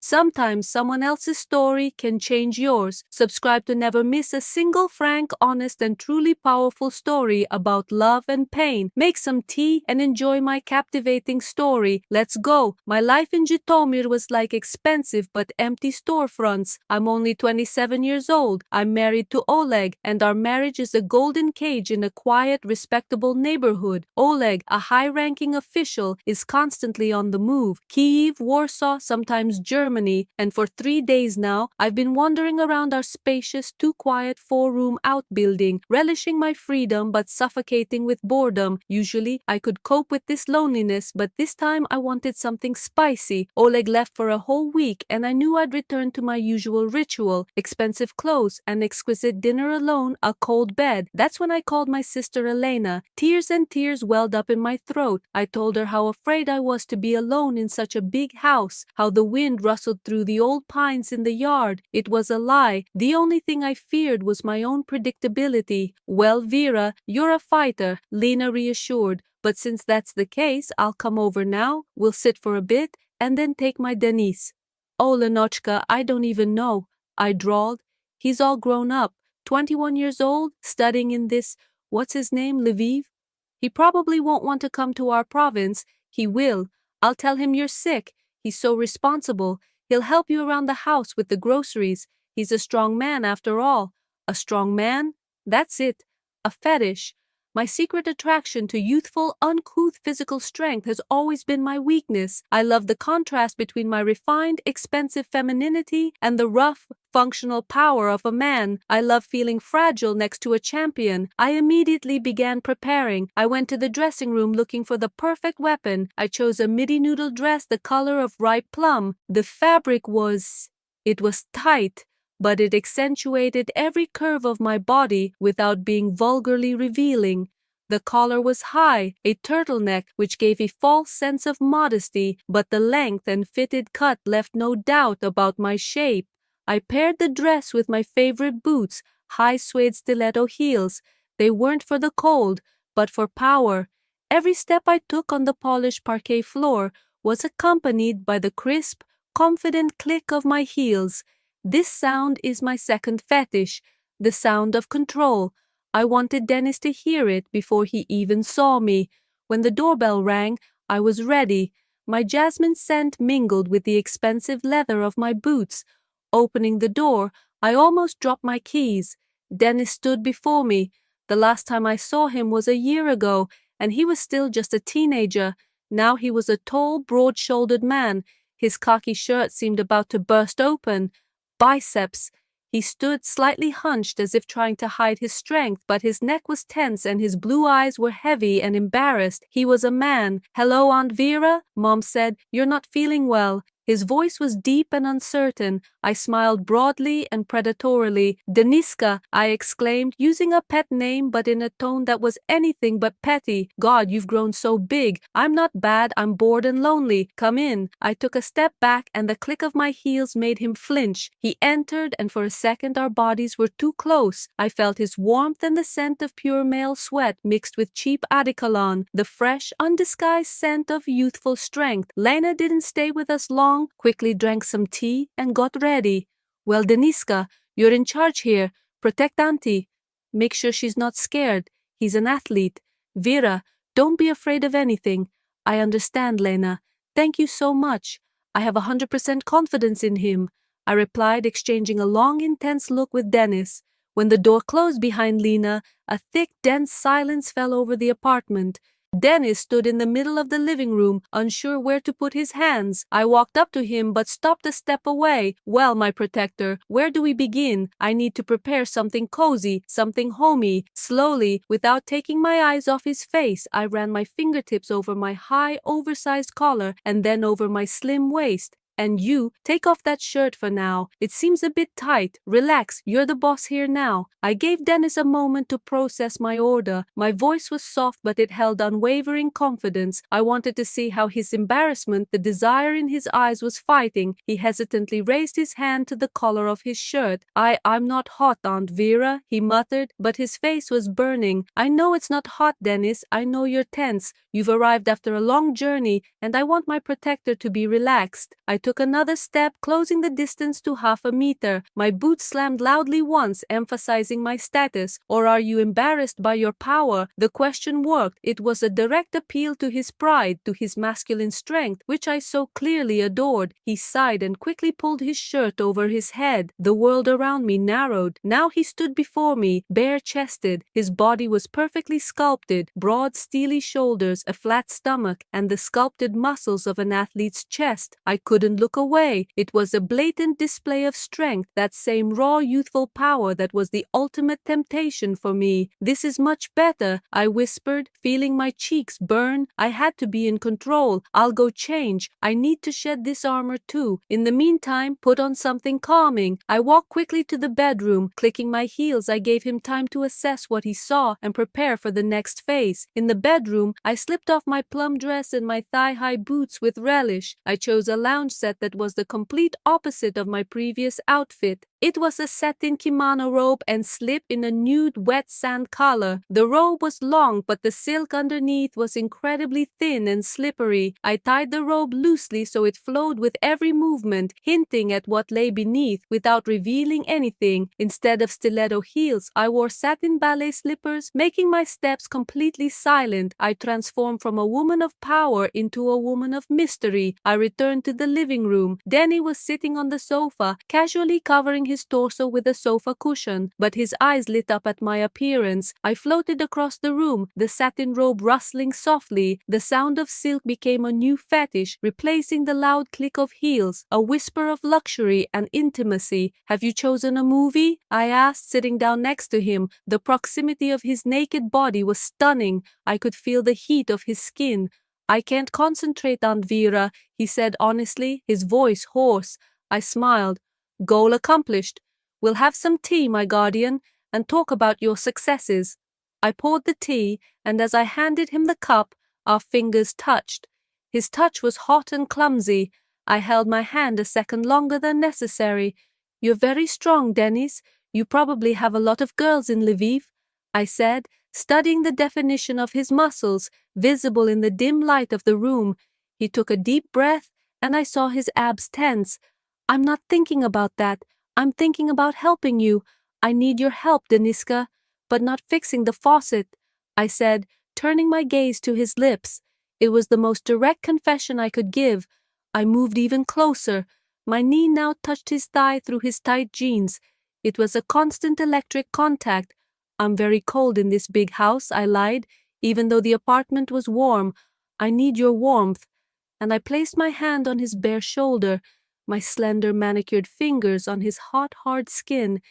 Sometimes someone else's story can change yours. Subscribe to never miss a single frank, honest, and truly powerful story about love and pain. Make some tea and enjoy my captivating story. Let's go. My life in Zhytomyr was like expensive but empty storefronts. I'm only 27 years old. I'm married to Oleg, and our marriage is a golden cage in a quiet, respectable neighborhood. Oleg, a high-ranking official, is constantly on the move. Kyiv, Warsaw, sometimes Germany, and for 3 days now, I've been wandering around our spacious, too-quiet 4-room outbuilding, relishing my freedom but suffocating with boredom. Usually, I could cope with this loneliness, but this time I wanted something spicy. Oleg left for a whole week, and I knew I'd return to my usual ritual: expensive clothes, an exquisite dinner alone, a cold bed. That's when I called my sister Elena. Tears and tears welled up in my throat. I told her how afraid I was to be alone in such a big house, how the wind rustled through the old pines in the yard. It was a lie. The only thing I feared was my own predictability. "Well, Vera, you're a fighter," Lena reassured. "But since that's the case, I'll come over now, we'll sit for a bit, and then take my Denis." "Oh, Lenochka, I don't even know," I drawled. "He's all grown up, 21 years old, studying in this, what's his name, Lviv? He probably won't want to come to our province." "He will. I'll tell him you're sick. He's so responsible. He'll help you around the house with the groceries. He's a strong man after all." A strong man? That's it. A fetish. My secret attraction to youthful, uncouth physical strength has always been my weakness. I love the contrast between my refined, expensive femininity and the rough, functional power of a man. I love feeling fragile next to a champion. I immediately began preparing. I went to the dressing room looking for the perfect weapon. I chose a midi noodle dress the color of ripe plum. The fabric was... it was tight, but it accentuated every curve of my body without being vulgarly revealing. The collar was high, a turtleneck which gave a false sense of modesty, but the length and fitted cut left no doubt about my shape. I paired the dress with my favorite boots, high suede stiletto heels. They weren't for the cold, but for power. Every step I took on the polished parquet floor was accompanied by the crisp, confident click of my heels. This sound is my second fetish, the sound of control. I wanted Denis to hear it before he even saw me. When the doorbell rang, I was ready. My jasmine scent mingled with the expensive leather of my boots. Opening the door, I almost dropped my keys. Denis stood before me. The last time I saw him was a year ago, and he was still just a teenager. Now he was a tall, broad-shouldered man. His khaki shirt seemed about to burst open. Biceps. He stood slightly hunched as if trying to hide his strength, but his neck was tense and his blue eyes were heavy and embarrassed. He was a man. "Hello, Aunt Vera," Mom said. "You're not feeling well." His voice was deep and uncertain. I smiled broadly and predatorily. "Deniska," I exclaimed, using a pet name but in a tone that was anything but petty. "God, you've grown so big. I'm not bad, I'm bored and lonely. Come in." I took a step back and the click of my heels made him flinch. He entered and for a second our bodies were too close. I felt his warmth and the scent of pure male sweat mixed with cheap eau de cologne, the fresh, undisguised scent of youthful strength. Lena didn't stay with us long, quickly drank some tea and got ready. "Well, Deniska, you're in charge here. Protect Auntie. Make sure she's not scared. He's an athlete. Vera, don't be afraid of anything." "I understand, Lena. Thank you so much. I have 100% confidence in him," I replied, exchanging a long, intense look with Denis. When the door closed behind Lena, a thick, dense silence fell over the apartment. Denis stood in the middle of the living room, unsure where to put his hands. I walked up to him but stopped a step away. "Well, my protector, where do we begin? I need to prepare something cozy, something homey." Slowly, without taking my eyes off his face, I ran my fingertips over my high, oversized collar and then over my slim waist. "And you, take off that shirt for now. It seems a bit tight. Relax, you're the boss here now." I gave Denis a moment to process my order. My voice was soft but it held unwavering confidence. I wanted to see how his embarrassment, the desire in his eyes was fighting. He hesitantly raised his hand to the collar of his shirt. I'm not hot, Aunt Vera," he muttered, but his face was burning. "I know it's not hot, Denis. I know you're tense. You've arrived after a long journey, and I want my protector to be relaxed." I took took another step, closing the distance to half a meter. My boots slammed loudly once, emphasizing my status. Or are you embarrassed by your power? The question worked. It was a direct appeal to his pride, to his masculine strength, which I so clearly adored. He sighed and quickly pulled his shirt over his head. The world around me narrowed. Now he stood before me, bare-chested. His body was perfectly sculpted, broad steely shoulders, a flat stomach, and the sculpted muscles of an athlete's chest. I couldn't look away. It was a blatant display of strength, that same raw youthful power that was the ultimate temptation for me. This is much better, I whispered, feeling my cheeks burn. I had to be in control. I'll go change. I need to shed this armor too. In the meantime, put on something calming. I walked quickly to the bedroom. Clicking my heels, I gave him time to assess what he saw and prepare for the next phase. In the bedroom, I slipped off my plum dress and my thigh-high boots with relish. I chose a lounge set that was the complete opposite of my previous outfit. It was a satin kimono robe and slip in a nude wet sand color. The robe was long, but the silk underneath was incredibly thin and slippery. I tied the robe loosely so it flowed with every movement, hinting at what lay beneath without revealing anything. Instead of stiletto heels, I wore satin ballet slippers, making my steps completely silent. I transformed from a woman of power into a woman of mystery. I returned to the living room. Danny was sitting on the sofa, casually covering his torso with a sofa cushion, but his eyes lit up at my appearance. I floated across the room, the satin robe rustling softly. The sound of silk became a new fetish, replacing the loud click of heels, a whisper of luxury and intimacy. Have you chosen a movie? I asked, sitting down next to him. The proximity of his naked body was stunning. I could feel the heat of his skin. I can't concentrate, Aunt Vera, he said honestly, his voice hoarse. I smiled. Goal accomplished. We'll have some tea, my guardian, and talk about your successes. I poured the tea, and as I handed him the cup, our fingers touched. His touch was hot and clumsy. I held my hand a second longer than necessary. You're very strong, Dennis. You probably have a lot of girls in Lviv, I said, studying the definition of his muscles, visible in the dim light of the room. He took a deep breath, and I saw his abs tense. I'm not thinking about that. I'm thinking about helping you. I need your help, Deniska, but not fixing the faucet, I said, turning my gaze to his lips. It was the most direct confession I could give. I moved even closer. My knee now touched his thigh through his tight jeans. It was a constant electric contact. I'm very cold in this big house, I lied, even though the apartment was warm. I need your warmth. And I placed my hand on his bare shoulder, my slender manicured fingers on his hot, hard skin.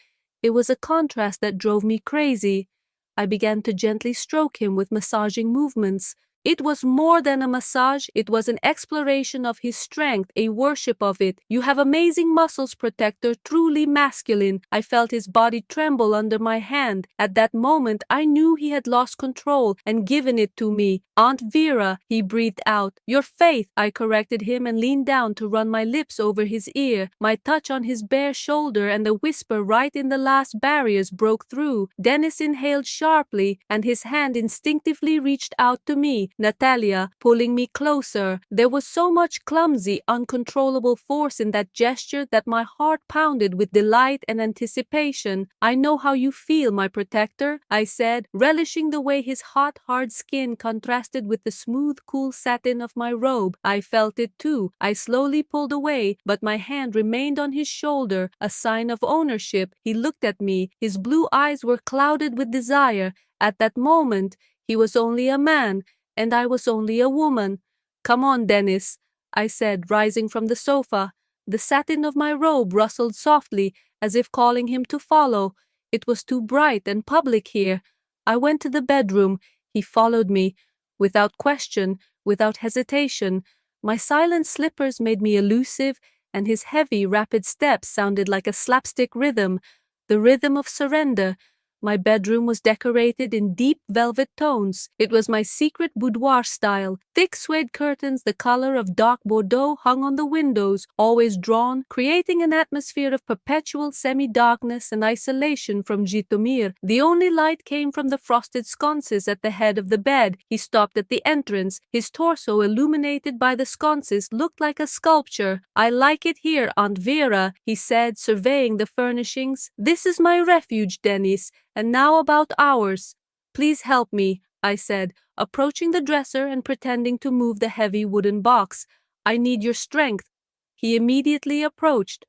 It was a contrast that drove me crazy. I began to gently stroke him with massaging movements. It was more than a massage, it was an exploration of his strength, a worship of it. You have amazing muscles, Protector, truly masculine. I felt his body tremble under my hand. At that moment, I knew he had lost control and given it to me. Aunt Vera, he breathed out. Your faith, I corrected him and leaned down to run my lips over his ear. My touch on his bare shoulder and the whisper right in the last barriers broke through. Dennis inhaled sharply, and his hand instinctively reached out to me. Natalia, pulling me closer. There was so much clumsy, uncontrollable force in that gesture that my heart pounded with delight and anticipation. I know how you feel, my protector, I said, relishing the way his hot, hard skin contrasted with the smooth, cool satin of my robe. I felt it too. I slowly pulled away, but my hand remained on his shoulder, a sign of ownership. He looked at me. His blue eyes were clouded with desire. At that moment, he was only a man, and I was only a woman. Come on, Dennis, I said, rising from the sofa. The satin of my robe rustled softly, as if calling him to follow. It was too bright and public here. I went to the bedroom. He followed me, without question, without hesitation. My silent slippers made me elusive, and his heavy, rapid steps sounded like a slapstick rhythm, the rhythm of surrender. My bedroom was decorated in deep velvet tones. It was my secret boudoir style. Thick suede curtains the color of dark Bordeaux hung on the windows, always drawn, creating an atmosphere of perpetual semi-darkness and isolation from Jitomir. The only light came from the frosted sconces at the head of the bed. He stopped at the entrance. His torso, illuminated by the sconces, looked like a sculpture. "I like it here, Aunt Vera," he said, surveying the furnishings. "This is my refuge, Denis. And now about ours." "Please help me," I said, approaching the dresser and pretending to move the heavy wooden box. "I need your strength." He immediately approached.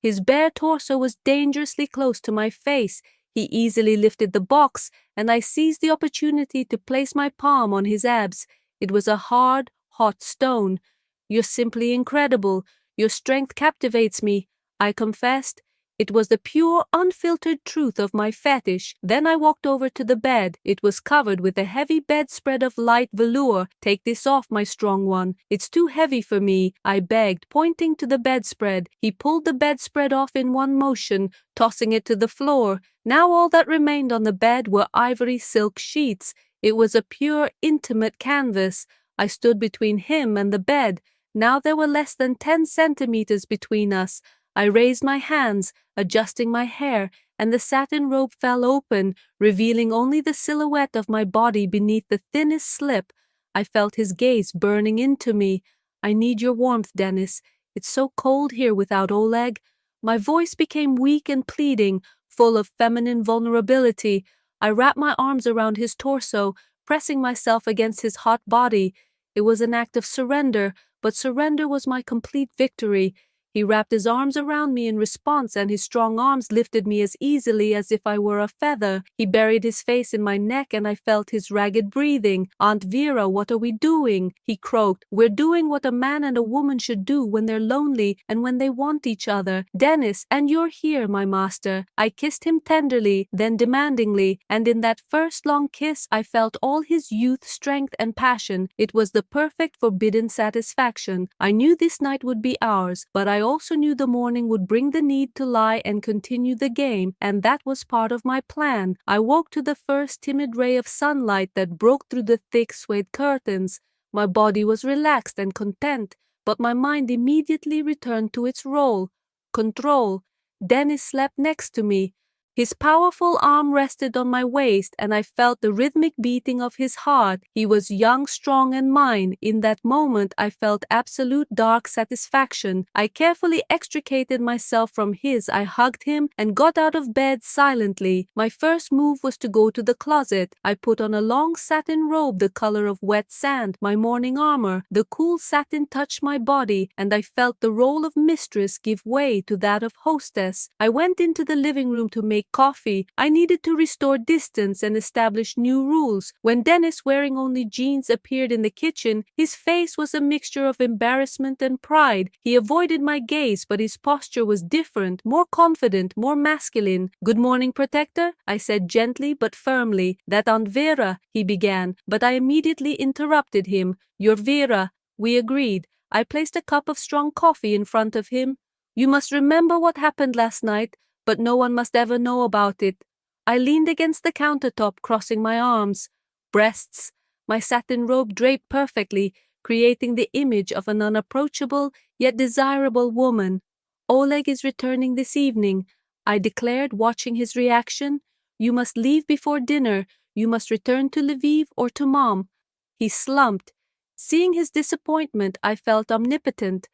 His bare torso was dangerously close to my face. He easily lifted the box, and I seized the opportunity to place my palm on his abs. It was a hard, hot stone. "You're simply incredible. Your strength captivates me," I confessed. It was the pure, unfiltered truth of my fetish. Then I walked over to the bed. It was covered with a heavy bedspread of light velour. "Take this off, my strong one. It's too heavy for me," I begged, pointing to the bedspread. He pulled the bedspread off in one motion, tossing it to the floor. Now all that remained on the bed were ivory silk sheets. It was a pure, intimate canvas. I stood between him and the bed. Now there were less than 10 centimeters between us. I raised my hands, adjusting my hair, and the satin robe fell open, revealing only the silhouette of my body beneath the thinnest slip. I felt his gaze burning into me. "I need your warmth, Denis. It's so cold here without Oleg." My voice became weak and pleading, full of feminine vulnerability. I wrapped my arms around his torso, pressing myself against his hot body. It was an act of surrender, but surrender was my complete victory. He wrapped his arms around me in response, and his strong arms lifted me as easily as if I were a feather. He buried his face in my neck, and I felt his ragged breathing. "Aunt Vera, what are we doing?" he croaked. "We're doing what a man and a woman should do when they're lonely and when they want each other. Denis, and you're here, my master." I kissed him tenderly, then demandingly, and in that first long kiss I felt all his youth, strength, and passion. It was the perfect forbidden satisfaction. I knew this night would be ours, but I also knew the morning would bring the need to lie and continue the game, and that was part of my plan. I woke to the first timid ray of sunlight that broke through the thick suede curtains. My body was relaxed and content, but my mind immediately returned to its role. Control. Denis slept next to me. His powerful arm rested on my waist, and I felt the rhythmic beating of his heart. He was young, strong, and mine. In that moment, I felt absolute dark satisfaction. I carefully extricated myself from his. I hugged him and got out of bed silently. My first move was to go to the closet. I put on a long satin robe the color of wet sand, my morning armor. The cool satin touched my body, and I felt the role of mistress give way to that of hostess. I went into the living room to make coffee. I needed to restore distance and establish new rules. When Denis, wearing only jeans, appeared in the kitchen, his face was a mixture of embarrassment and pride. He avoided my gaze, but his posture was different, more confident, more masculine. "Good morning, Protector," I said gently but firmly. "That Aunt Vera," he began, but I immediately interrupted him. "You're Vera." We agreed. I placed a cup of strong coffee in front of him. "You must remember what happened last night, but no one must ever know about it." I leaned against the countertop, crossing my arms. Breasts. My satin robe draped perfectly, creating the image of an unapproachable yet desirable woman. "Oleg is returning this evening," I declared, watching his reaction. "You must leave before dinner. You must return to Lviv or to Mom." He slumped. Seeing his disappointment, I felt omnipotent.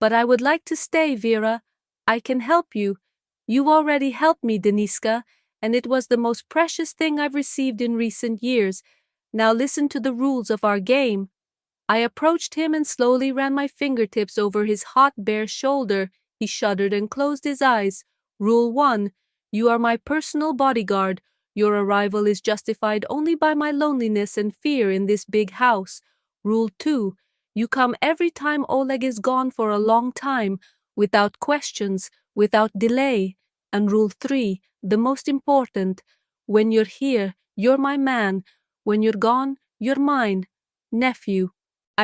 "But I would like to stay, Vera. I can help you. You've already helped me, Deniska, and it was the most precious thing I've received in recent years. Now listen to the rules of our game." I approached him and slowly ran my fingertips over his hot, bare shoulder. He shuddered and closed his eyes. "Rule 1. You are my personal bodyguard. Your arrival is justified only by my loneliness and fear in this big house. Rule 2. You come every time Oleg is gone for a long time, without questions, without delay. And Rule 3, the most important. When you're here, you're my man. When you're gone, you're mine. Nephew."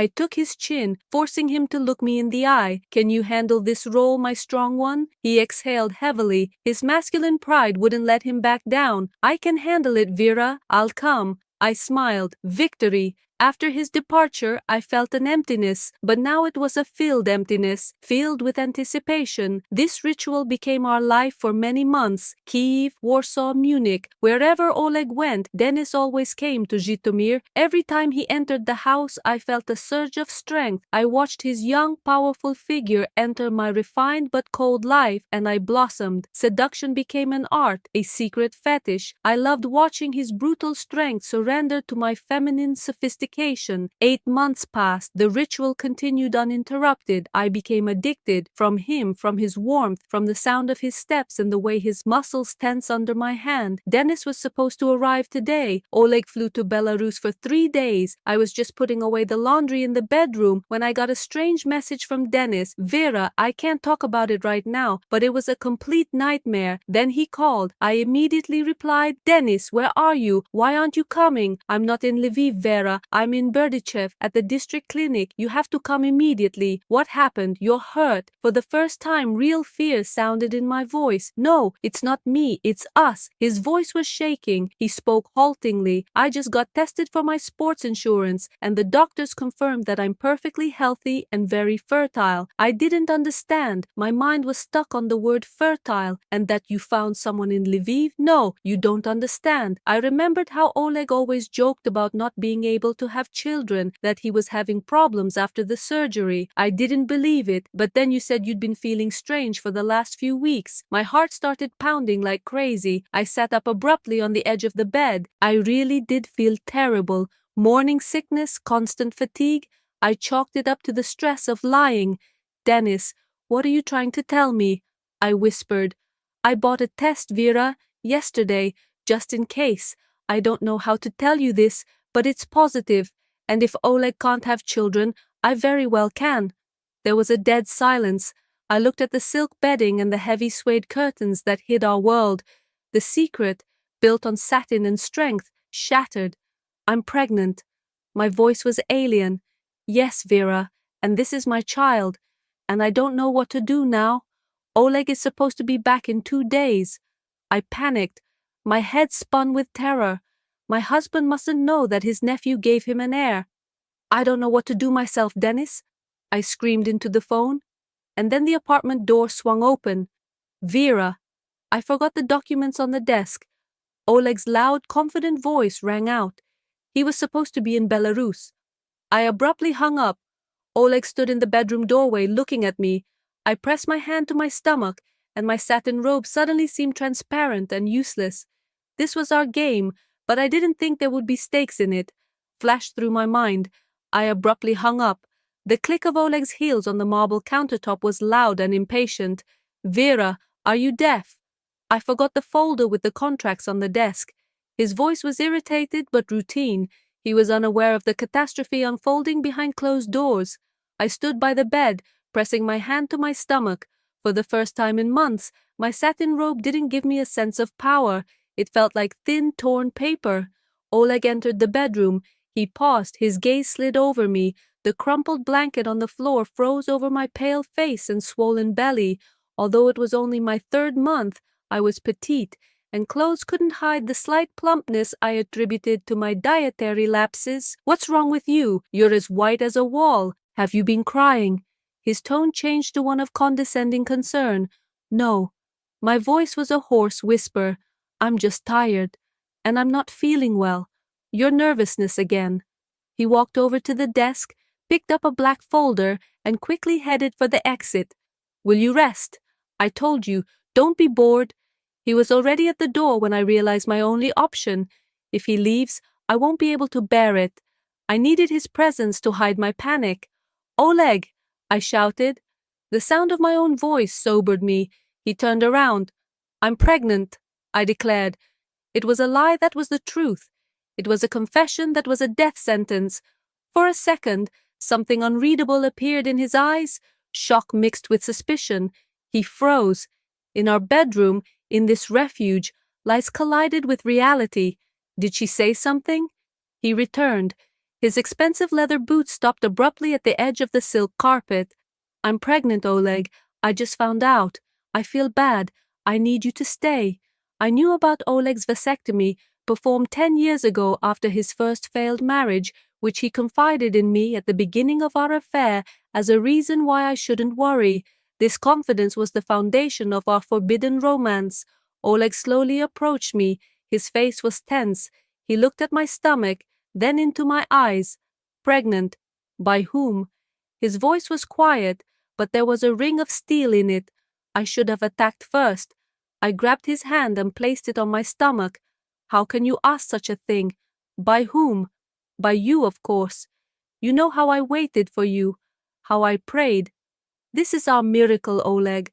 I took his chin, forcing him to look me in the eye. "Can you handle this role, my strong one?" He exhaled heavily. His masculine pride wouldn't let him back down. "I can handle it, Vera. I'll come." I smiled. Victory. After his departure, I felt an emptiness, but now it was a filled emptiness, filled with anticipation. This ritual became our life for many months. Kyiv, Warsaw, Munich. Wherever Oleg went, Denis always came to Zhytomyr. Every time he entered the house, I felt a surge of strength. I watched his young, powerful figure enter my refined but cold life, and I blossomed. Seduction became an art, a secret fetish. I loved watching his brutal strength surrender to my feminine sophistication. 8 months passed. The ritual continued uninterrupted. I became addicted. From him, from his warmth, from the sound of his steps and the way his muscles tense under my hand. Denis was supposed to arrive today. Oleg flew to Belarus for 3 days. I was just putting away the laundry in the bedroom when I got a strange message from Denis. "Vera, I can't talk about it right now, but it was a complete nightmare." Then he called. I immediately replied, "Denis, where are you? Why aren't you coming?" "I'm not in Lviv, Vera. I'm in Berdichev at the district clinic. You have to come immediately." "What happened? You're hurt." For the first time, real fear sounded in my voice. "No, it's not me. It's us." His voice was shaking. He spoke haltingly. "I just got tested for my sports insurance, and the doctors confirmed that I'm perfectly healthy and very fertile." I didn't understand. My mind was stuck on the word fertile. "And that you found someone in Lviv?" "No, you don't understand." I remembered how Oleg always joked about not being able to have children, that he was having problems after the surgery. I didn't believe it, but then you said you'd been feeling strange for the last few weeks. My heart started pounding like crazy. I sat up abruptly on the edge of the bed. I really did feel terrible. Morning sickness, constant fatigue. I chalked it up to the stress of lying. "Denis, what are you trying to tell me?" I whispered. "I bought a test, Vera, yesterday, just in case. I don't know how to tell you this, but it's positive, and if Oleg can't have children, I very well can." There was a dead silence. I looked at the silk bedding and the heavy suede curtains that hid our world. The secret, built on satin and strength, shattered. "I'm pregnant." My voice was alien. "Yes, Vera, and this is my child, and I don't know what to do now. Oleg is supposed to be back in 2 days." I panicked. My head spun with terror. My husband mustn't know that his nephew gave him an heir. "I don't know what to do myself, Denis," I screamed into the phone. And then the apartment door swung open. "Vera." I forgot the documents on the desk. Oleg's loud, confident voice rang out. He was supposed to be in Belarus. I abruptly hung up. Oleg stood in the bedroom doorway looking at me. I pressed my hand to my stomach, and my satin robe suddenly seemed transparent and useless. This was our game, but I didn't think there would be stakes in it. Flashed through my mind. I abruptly hung up. The click of Oleg's heels on the marble countertop was loud and impatient. "Vera, are you deaf?" I forgot the folder with the contracts on the desk. His voice was irritated but routine. He was unaware of the catastrophe unfolding behind closed doors. I stood by the bed, pressing my hand to my stomach. For the first time in months, my satin robe didn't give me a sense of power. It felt like thin, torn paper. Oleg entered the bedroom. He paused, his gaze slid over me. The crumpled blanket on the floor froze over my pale face and swollen belly. Although it was only my 3rd month, I was petite, and clothes couldn't hide the slight plumpness I attributed to my dietary lapses. "What's wrong with you? You're as white as a wall. Have you been crying?" His tone changed to one of condescending concern. "No." My voice was a hoarse whisper. "I'm just tired, and I'm not feeling well. Your nervousness again." He walked over to the desk, picked up a black folder, and quickly headed for the exit. "Will you rest? I told you, don't be bored." He was already at the door when I realized my only option. If he leaves, I won't be able to bear it. I needed his presence to hide my panic. "Oleg!" I shouted. The sound of my own voice sobered me. He turned around. "I'm pregnant," I declared. It was a lie that was the truth. It was a confession that was a death sentence. For a second, something unreadable appeared in his eyes, shock mixed with suspicion. He froze. In our bedroom, in this refuge, lies collided with reality. Did she say something? He returned. His expensive leather boots stopped abruptly at the edge of the silk carpet. "I'm pregnant, Oleg. I just found out. I feel bad. I need you to stay." I knew about Oleg's vasectomy, performed 10 years ago after his first failed marriage, which he confided in me at the beginning of our affair as a reason why I shouldn't worry. This confidence was the foundation of our forbidden romance. Oleg slowly approached me. His face was tense. He looked at my stomach, then into my eyes. "Pregnant. By whom?" His voice was quiet, but there was a ring of steel in it. I should have attacked first. I grabbed his hand and placed it on my stomach. "How can you ask such a thing? By whom?" "By you, of course. You know how I waited for you, how I prayed. This is our miracle, Oleg.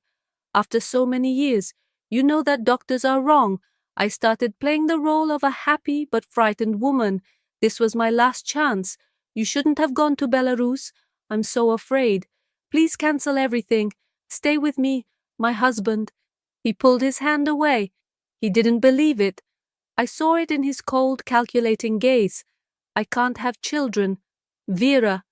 After so many years, you know that doctors are wrong. I started playing the role of a happy but frightened woman. This was my last chance. You shouldn't have gone to Belarus. I'm so afraid. Please cancel everything. Stay with me, my husband." He pulled his hand away. He didn't believe it. I saw it in his cold, calculating gaze. "I can't have children. Vera,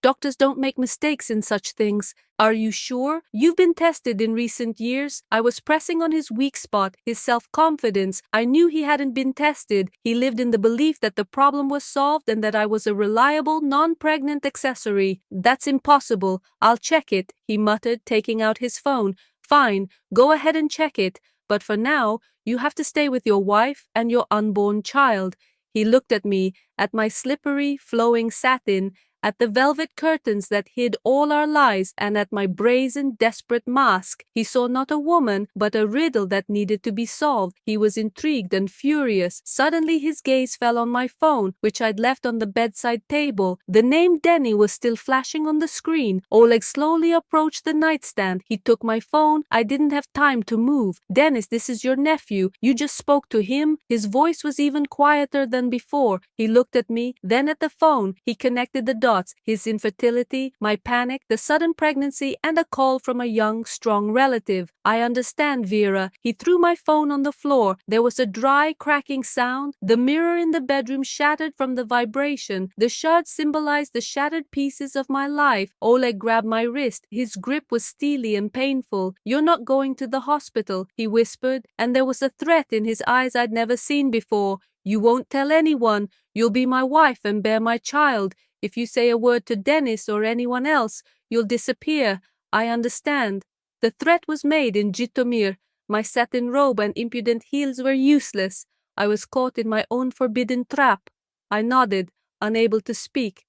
doctors don't make mistakes in such things. Are you sure? You've been tested in recent years." I was pressing on his weak spot, his self-confidence. I knew he hadn't been tested. He lived in the belief that the problem was solved and that I was a reliable, non-pregnant accessory. "That's impossible. I'll check it," he muttered, taking out his phone. "Fine, go ahead and check it. But for now, you have to stay with your wife and your unborn child." He looked at me, at my slippery, flowing satin, at the velvet curtains that hid all our lies, and at my brazen, desperate mask. He saw not a woman, but a riddle that needed to be solved. He was intrigued and furious. Suddenly his gaze fell on my phone, which I'd left on the bedside table. The name Denny was still flashing on the screen. Oleg slowly approached the nightstand. He took my phone. I didn't have time to move. "Dennis, this is your nephew. You just spoke to him?" His voice was even quieter than before. He looked at me, then at the phone. He connected the dots. His infertility, my panic, the sudden pregnancy, and a call from a young, strong relative. "I understand, Vera." He threw my phone on the floor. There was a dry, cracking sound. The mirror in the bedroom shattered from the vibration. The shards symbolized the shattered pieces of my life. Oleg grabbed my wrist. His grip was steely and painful. "You're not going to the hospital," he whispered, and there was a threat in his eyes I'd never seen before. "You won't tell anyone. You'll be my wife and bear my child. If you say a word to Dennis or anyone else, you'll disappear. I understand." The threat was made in Zhytomyr. My satin robe and impudent heels were useless. I was caught in my own forbidden trap. I nodded, unable to speak.